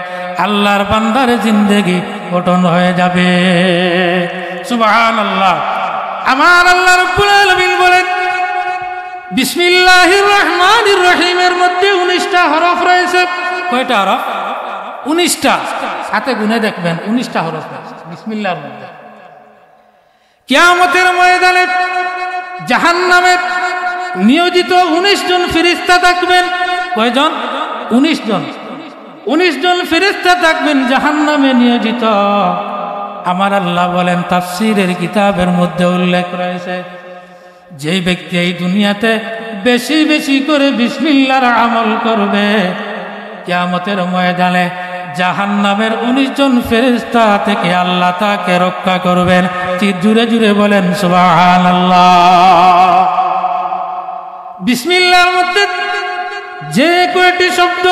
আল্লাহর বান্দার জিন্দেগি গঠন হয়ে যাবে। সুবহানাল্লাহ। আমার আল্লাহ রাব্বুল আলামিন বলেন বিসমিল্লাহির রহমানির রহিমের মধ্যে 19টা হরফ রয়েছে। কয়টা হরফ? 19টা। হাতে গুনে দেখবেন 19টা হরফ রয়েছে বিসমিল্লাহর মধ্যে। কিয়ামতের ময়দানে জাহান্নামে নিয়োজিত 19 জন ফেরেশতা থাকবেন। কয়জন? 19 জন। 19 জন ফেরেশতা থাকবেন জাহান্নামে নিয়োজিত। আমার আল্লাহ বলেন তাফসীরের কিতাবের মধ্যে উল্লেখ রয়েছে যেই ব্যক্তি এই দুনিয়াতে বেশি বেশি করে বিসমিল্লাহর আমল করবে কিয়ামতের ময়দানে জাহান্নামের 19 জন ফেরেশতা থেকে আল্লাহ তাকে রক্ষা করবেন। জুড়ে জুড়ে বলেন সুবহানাল্লাহ। বিসমিল্লাহর মধ্যে যে কয়টি শব্দ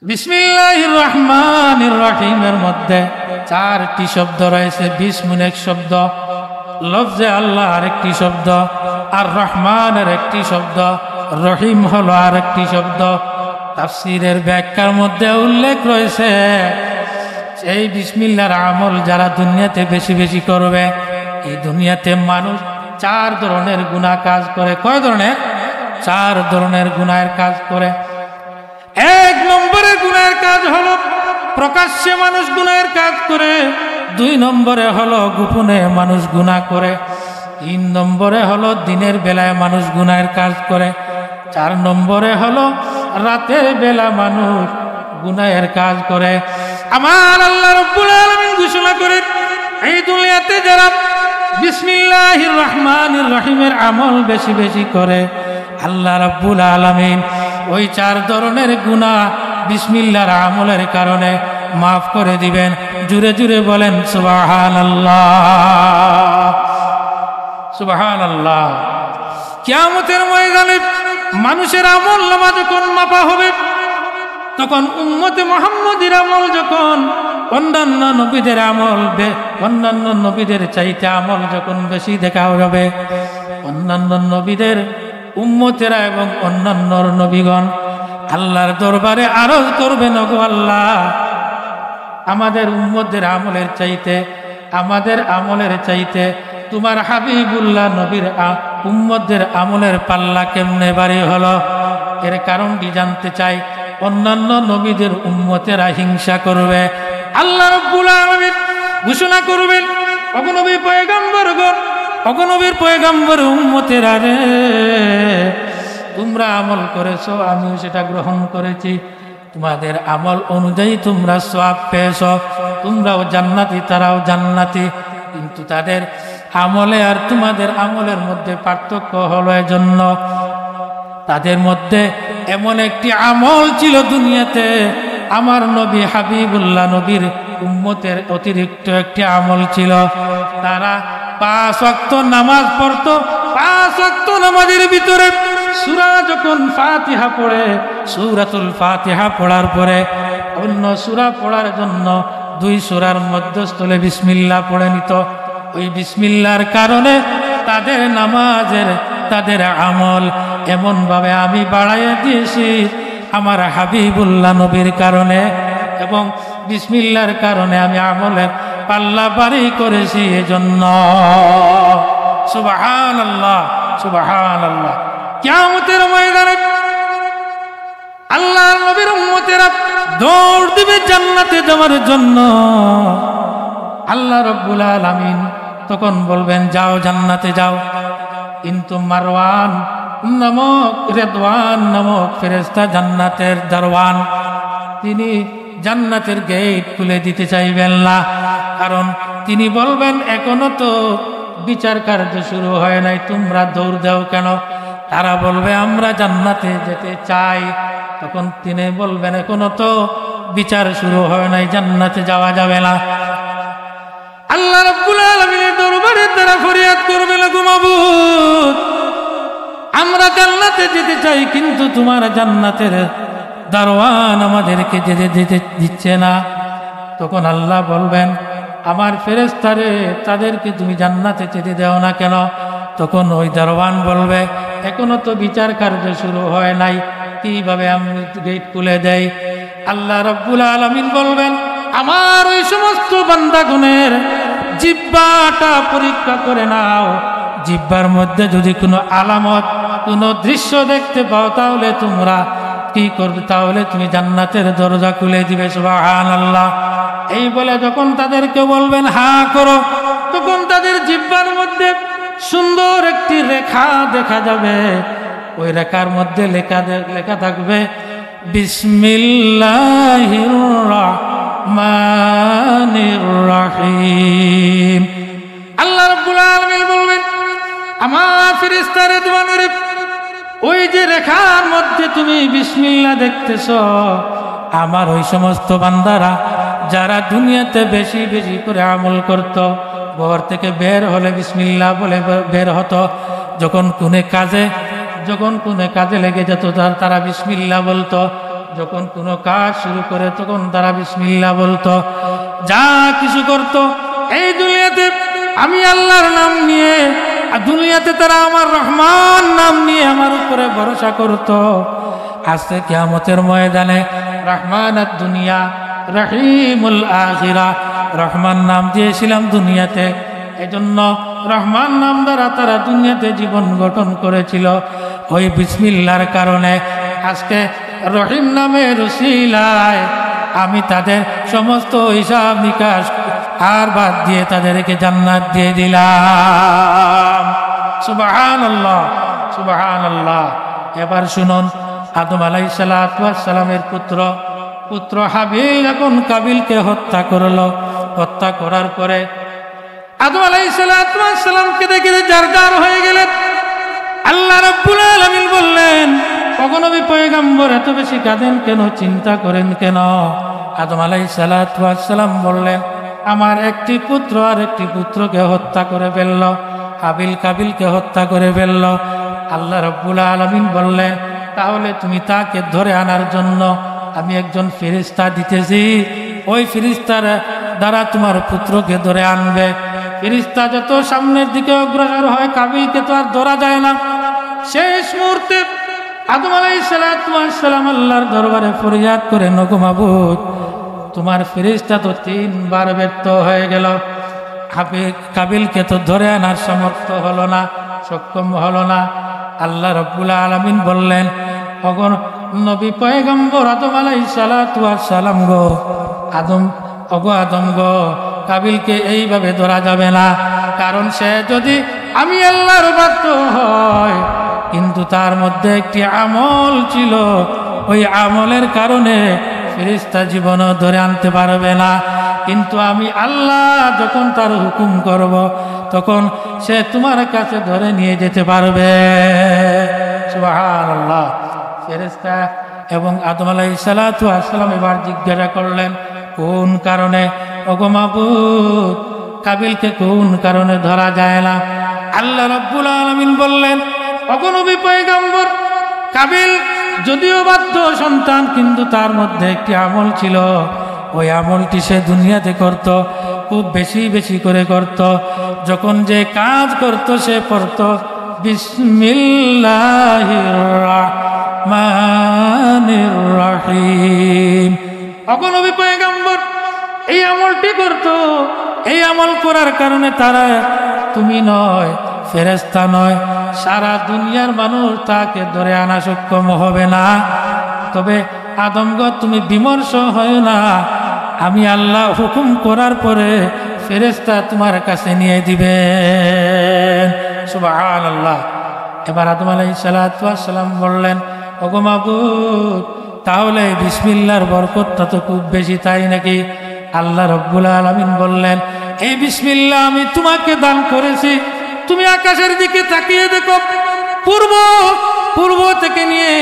বিসমিল্লাহির রহমানির রহিমের মধ্যে 4টি শব্দ রয়েছে। বিসমুন এক শব্দ, লফজে আল্লাহ আরেকটি শব্দ, আর রহমানের একটি শব্দ, রহিম হলো আরেকটি শব্দ। তাফসীরের ব্যাখ্যার মধ্যে উল্লেখ রয়েছে এই বিসমিল্লাহর আমল যারা দুনিয়াতে বেশি বেশি করবে, এই দুনিয়াতে মানুষ 4 ধরনের গুনাহ কাজ করে। কয় ধরনের? 4 ধরনের গুনাহের কাজ করে। 1 নম্বরে গুনাহের কাজ হলো প্রকাশ্যে মানুষ গুনাহের কাজ করে। 2 নম্বরে হলো গোপনে মানুষ গুনাহ করে। 3 নম্বরে হলো দিনের বেলায় মানুষ গুনাহের কাজ করে। 4 নম্বরে হলো রাতের বেলা মানুষ গুনাহের কাজ করে। আমার আল্লাহ রাব্বুল আলামিন ঘোষণা করেন এই দুনিয়াতে যারা বিসমিল্লাহির রহমানির রহিমের আমল বেশি বেশি করে আল্লাহ রাব্বুল আলামিন ওই 4 ধরনের গুনাহ বিসমিল্লাহর আমলের কারণে মাফ করে দিবেন। জুড়ে জুড়ে বলেন সুবহানাল্লাহ, সুবহানাল্লাহ। কিয়ামতের ময়দানে মানুষের আমল নামা যখন মাপা হবে তখন উম্মতে মুহাম্মদের আমল যখন অন্যান্য নবীদের আমল অন্যান্য নবীদের চাইতে আমল যখন বেশি দেখা যাবে, অন্যান্য নবীদের উম্মতেরা এবং অন্যান্য নবীগণ আল্লাহর দরবারে আরজ করবেন, ওগো আল্লাহ আমাদের উম্মতের আমলের চাইতে আমাদের আমলের চাইতে তোমার হাবিবুল্লাহ নবীর উম্মতদের আমলের পাল্লা কেমনে ভারী হলো। এর কারণটি জানতে চাই। অন্যান্য নবীদের উম্মতেরা হিংসা করবে। আল্লাহ রাব্বুল আলামিন ঘোষণা করবেন, ওগো নবী পয়গম্বরগণ, ওগো নবীর পয়গম্বর উম্মতেরা রে, তোমরা আমল করেছো, আমিও সেটা গ্রহণ করেছি। তোমাদের আমল অনুযায়ী তোমরা সওয়াব পেয়েছো। তোমরাও জান্নাতি, তারাও জান্নাতি। কিন্তু তাদের আমলে আর তোমাদের আমলের মধ্যে পার্থক্য হলো এজন্য তাদের মধ্যে এমন একটি আমল ছিল দুনিয়াতে আমার নবী হাবিবুল্লাহ নবীর উম্মতের অতিরিক্ত একটি আমল ছিল। তারা 5 ওয়াক্ত নামাজ পড়তো। 5 ওয়াক্ত নামাজের ভিতরে সূরা যখন ফাতিহা পড়ে, সূরাতুল ফাতিহা পড়ার পরে অন্য সূরা পড়ার জন্য 2 সূরার মধ্যস্থলে বিসমিল্লাহ পড়ে নিত। ওই বিসমিল্লাহর কারণে তাদের নামাজের তাদের আমল এমন ভাবে আমি বাড়াইয়া দিয়েছি আমার হাবিবুল্লাহ নবীর কারণে, এবং বিসমিল্লাহর কারণে আমি আমলের পাল্লা বাড়ি করেছি। এজন্য সুবহানাল্লাহ, সুবহানাল্লাহ। কিয়ামতের ময়দানে আল্লাহর নবীর উম্মতেরা দৌড় দিবে জান্নাতে যাওয়ার জন্য। আল্লাহ রাব্বুল আলামিন তখন বলবেন যাও জান্নাতে যাও। কিন্তু মারওয়ান নামক রেদওয়ান নামক ফেরেশতা জান্নাতের দরওয়ান, তিনি জান্নাতের গেট খুলে দিতে চাইবেন না। কারণ তিনি বলবেন এখনো তো বিচার কার্য শুরু হয় নাই, তোমরা দৌড় দাও কেন? তারা বলবে আমরা জান্নাতে যেতে চাই। তখন তিনি বলবেন এখনো তো বিচার শুরু হয় নাই, জান্নাতে যাওয়া যাবে না। আল্লাহ রাব্বুল আলামিনের দরবারে তারা ফরিয়াদ করবে, গো মাবুদ, আমরা জান্নাতে যেতে চাই, কিন্তু তোমার জান্নাতের দারওয়ান আমাদেরকে যেতে দিচ্ছে না। তখন আল্লাহ বলবেন আমার ফেরেশতারে, তাদেরকে তুমি জান্নাতে যেতে দাও না কেন? তখন ওই দারওয়ান বলবে এখনো তো বিচার কার্য শুরু হয় নাই, কিভাবে আমি গেট খুলে দেই? আল্লাহ রাব্বুল আলামিন বলবেন আমার ওই সমস্ত বান্দাগণের জিহ্বাটা পরীক্ষা করে নাও, জিহ্বার মধ্যে যদি কোনো আলামত, কোনো দৃশ্য দেখতে পাও, তাহলে তোমরা কি করবে? তাহলে তুমি জান্নাতের দরজা খুলে দিবে। সুবহানাল্লাহ। এই বলে যখন তাদেরকে বলবেন হা করো, তখন তাদের জিহ্বার মধ্যে সুন্দর একটি রেখা দেখা যাবে। ওই রেখার মধ্যে লেখা থাকবে বিসমিল্লাহির রহমানির রহিম। আল্লাহ রাব্বুল আলামিন বলবেন আমার ফেরেশতারে দুয়ারে, ওই যে রেখার মধ্যে তুমি বিসমিল্লাহ দেখতেছ, আমার ওই সমস্ত বান্দারা যারা দুনিয়াতে বেশি বেশি করে আমল করত, ঘর থেকে বের হলে বিসমিল্লাহ বলে বের হতো, যখন কোনো কাজে লেগে যেত তারা বিসমিল্লাহ বলতো, যখন কোনো কাজ শুরু করে তখন তারা বিসমিল্লাহ বলতো, যা কিছু করত এই দুনিয়াতে আমি আল্লাহর নাম নিয়ে, দুনিয়াতে তারা আমার রহমান নাম নিয়ে আমার উপরে ভরসা করত। আজকে কিয়ামতের ময়দানে রহমানুদ দুনিয়া রহিমুল আখিরা, রহমান নাম দিয়েছিলাম দুনিয়াতে, এজন্য রহমান নাম দ্বারা তারা দুনিয়াতে জীবন গঠন করেছিল। ওই বিসমিল্লাহর কারণে আজকে রহিম নামের উসিলায় আমি তাদের সমস্ত হিসাব নিকাশ আর বাদ দিয়ে তাদেরকে জান্নাত দিয়ে দিলাম। সুবহানাল্লাহ, সুবহানাল্লাহ। এবার শুনুন, আদম আলাইহিস সালাতু ওয়াস সালামের পুত্র হাবিল যখন কাবিলকে হত্যা করলো, হত্যা করার পরে আদম আলাইহিস সালাতু ওয়াস সালামকে দেখে জারজার হয়ে গেলেন। আল্লাহ রাব্বুল আলামিন বললেন ওগো নবী পয়গম্বর, এত বেশি কাঁদেন কেন, চিন্তা করেন কেন? আদম আলাইহিস সালাতু ওয়াস সালাম বললেন আমার একটি পুত্র আর একটি পুত্রকে হত্যা করে ফেলল, হাবিল কাবিলকে হত্যা করে ফেলল। আল্লাহ রাব্বুল আলামিন বললেন তাহলে তুমি তাকে ধরে আনার জন্য আমি একজন ফেরেশতা দিতেছি, ওই ফেরেশতার দ্বারা তোমার পুত্রকে ধরে আনবে। ফেরেশতা যত সামনের দিকে অগ্রসর হয়, কাবিলকে তো আর ধরা যায় না। শেষ মুহূর্তে আদম আলাইহিস সালাতু ওয়াস সালাম আল্লাহর দরবারে ফরিয়াদ করে ওগো মাবুদ, তোমার ফেরেশতা তো 3 বার ব্যর্থ হয়ে গেল, কাবিলকে তো ধরে আনার সামর্থ্য হলো না, সক্ষম হলো না। আল্লাহ রাব্বুল আলামিন বললেন ওগো নবী পয়গম্বর আদম আলাইহিস সালাতু ওয়াস সালাম গো, আদম গো, কাবিলকে এইভাবে ধরা যাবে না, কারণ সে যদি আমি আল্লাহর বাধ্য হয়, কিন্তু তার মধ্যে একটি আমল ছিল, ওই আমলের কারণে ফেরেশতা জীবনও ধরে আনতে পারবে না। কিন্তু আমি আল্লাহ যখন তার হুকুম করব, তখন সে তোমার কাছে ধরে নিয়ে যেতে পারবে। সুবহানাল্লাহ। ফেরেশতা এবং আদম আলাইহিস সালাতু ওয়াস সালাম এবার জিজ্ঞাসা করলেন কোন কারণে ওগো মাবুদ, কাবিলকে কোন কারণে ধরা যায় না? আল্লাহ রাব্বুল আলামিন বললেন ওগো নবী পয়গম্বর, কাবিল যদিও বাধ্য সন্তান, কিন্তু তার মধ্যে একটি আমল ছিল, ওই আমলটি সে দুনিয়াতে করত, খুব বেশি বেশি করে করত। যখন যে কাজ করত সে পড়ত বিসমিল্লাহির রহমানির রহিম। ওগো নবী পয়গম্বর, এই আমলটি করত, এই আমল করার কারণে তারা, তুমি নয়, ফেরেশতা নয়, সারা দুনিয়ার মানুষ তাকে ধরে আনা সক্ষম হবে না। তবে আদমগো তুমি বিমর্ষ হয় না, আমি আল্লাহ হুকুম করার পরে ফেরেশতা তোমার কাছে নিয়ে দিবেন। সুবহানাল্লাহ। এবার আদম আলাইহিস সালাতু ওয়াস সালাম বললেন, ওগো মাবুদ, তাহলে বিসমিল্লাহর বরকতটা তো খুব বেশি, তাই নাকি? আল্লাহ রাব্বুল আলামিন বললেন, এই বিসমিল্লাহ আমি তোমাকে দান করেছি। তুমি আকাশের দিকে তাকিয়ে দেখো, পূর্ব থেকে নিয়ে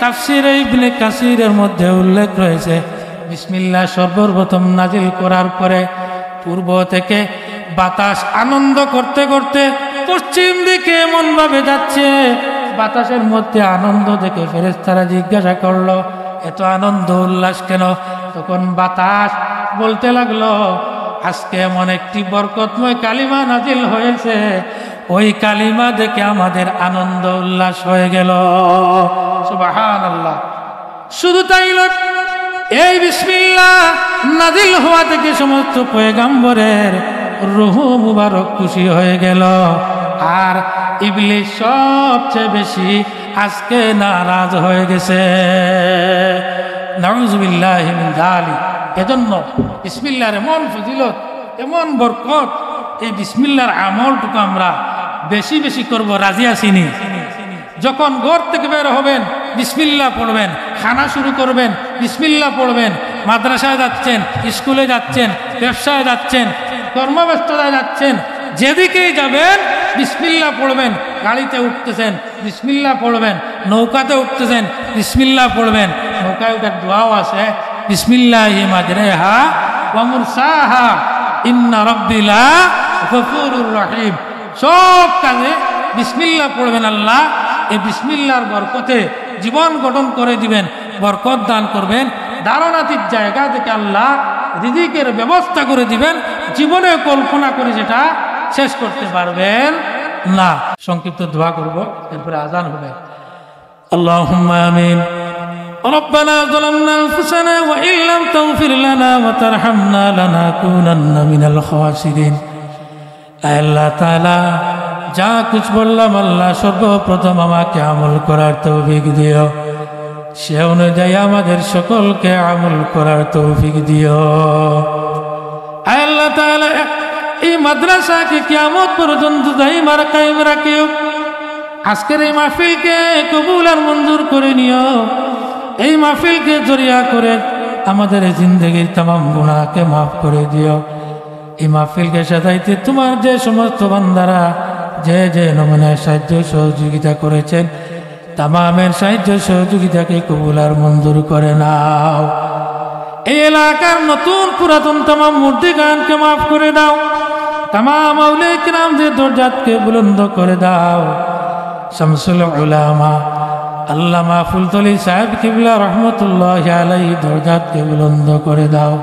তাফসীর ইবনে কাসিরের মধ্যে উল্লেখ রয়েছে, বিসমিল্লাহ সর্বপ্রথম নাজিল করার পরে পূর্ব থেকে বাতাস আনন্দ করতে করতে পশ্চিম দিকে এমন ভাবে যাচ্ছে, বাতাসের মধ্যে আনন্দ দেখে ফেরেশতারা জিজ্ঞাসা করলো, এত আনন্দ উল্লাস কেন? তখন বাতাস বলতে লাগলো, আজকে এমন একটি বরকতময় কালিমা নাজিল হয়েছে, ওই কালিমা দেখে আমাদের আনন্দ উল্লাস হয়ে গেল। সুবহানাল্লাহ। শুধু তাই নয়, এই বিসমিল্লাহ নাজিল হওয়া থেকে সমস্ত পয়গম্বরের রূহ মুবারক খুশি হয়ে গেল, আর ইবলিস সবচেয়ে বেশি আজকে নারাজ হয়ে গেছে। নাউযুবিল্লাহি মিন যালিক। এজন্য বিসমিল্লাহর এমন ফজিলত, এমন বরকত, এই বিসমিল্লাহর আমলটুকু আমরা বেশি বেশি করব। রাজি আসিনি? যখন ঘর থেকে বের হবেন বিসমিল্লাহ পড়বেন, খানা শুরু করবেন বিসমিল্লাহ পড়বেন, মাদ্রাসায় যাচ্ছেন, স্কুলে যাচ্ছেন, ব্যবসায় যাচ্ছেন, কর্মব্যস্ততায় যাচ্ছেন, যেদিকেই যাবেন বিসমিল্লাহ পড়বেন। গাড়িতে উঠতেছেন বিসমিল্লাহ পড়বেন, নৌকাতে উঠতেছেন বিসমিল্লাহ পড়বেন। নৌকায় ওঠার দোয়াও আছে, বিসমিল্লাহি মাজরাহা ওয়া মুরসাহা ইন্না রাব্বি লা গফুরুর রহিম। সব কাজে বিসমিল্লাহ পড়বেন। আল্লাহ এই বিসমিল্লাহর বরকতে জীবন গঠন করে দিবেন, বরকত দান করবেন। ধারণাতীত জায়গা থেকে আল্লাহ রিজিকের ব্যবস্থা করে দিবেন, জীবনে কল্পনা করে যেটা শেষ করতে পারবেন না। সংক্ষিপ্ত দোয়া করব, এরপরে আজান হবে। আল্লাহুম্মা আমিন। ربنا ظلمنا أنفسنا وإن لم تغفر لنا وترحمنا لنكونن من الخاسرين। আল্লাহ তাআলা যা কিছু বললাম, আল্লাহ সর্বপ্রথম আমাকে আমল করার তৌফিক দিও, সে অনুযায়ী আমাদের সকলকে আমল করার তৌফিক দিও। আল্লাহ তাআলা এই মাদ্রাসাকে কিয়ামত পর্যন্ত দাইমার কায়েম রাখিও। আজকের এই মাহফিলকে কবুল আর মঞ্জুর করে নিও। এই মাহফিলকে জরিয়া করে আমাদের জিন্দেগির तमाम গুনাহকে মাফ করে দিও। এই মাহফিলকে সাজাইতে তোমার যে সমস্ত বান্দারা যে যে নমুনায় সাহায্য সহযোগিতা করেছেন, তামামের সাহায্য সহযোগিতাকে কবুল আর মঞ্জুর করে নাও। এই এলাকার নতুন পুরাতন तमाम মুর্দিগানকে মাফ করে দাও। तमाम আউলিয়া কিরামদের দরজাতকে বুলন্দ করে দাও। শামসুল উলামা আল্লামা ফুলতলি সাহেব কিবলা রহমতুল্লাহি আলাইহি দরজাতকে বুলন্দ করে দাও।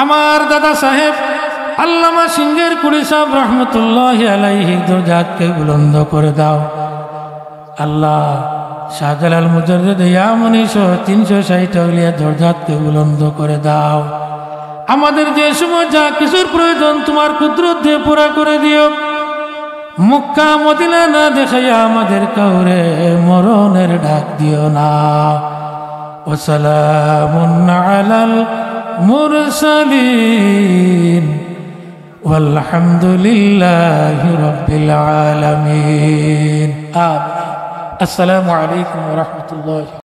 আমার দাদা সাহেব আল্লামা সিংহের কুড়ি সাহেব রহমতুল্লাহি আলাইহি দরজাতকে বুলন্দ করে দাও। আল্লাহ শাহজালাল মুজাদ্দিদ ইয়ামনি সহ 360 আউলিয়া দরজাতকে বুলন্দ করে দাও। আমাদের যে সময় যা কিছুর প্রয়োজন তোমার কুদরত দিয়ে পুরা করে দিও। মক্কা মদিনা না দেখাইয়া আমাদের কাউরে মরণের ডাক দিও না। ওয়াসালামুন আলাল মুরসালিন ওয়ালহামদুলিল্লাহি রাব্বিল আলামিন। আসসালামু আলাইকুম ওয়া রাহমাতুল্লাহি।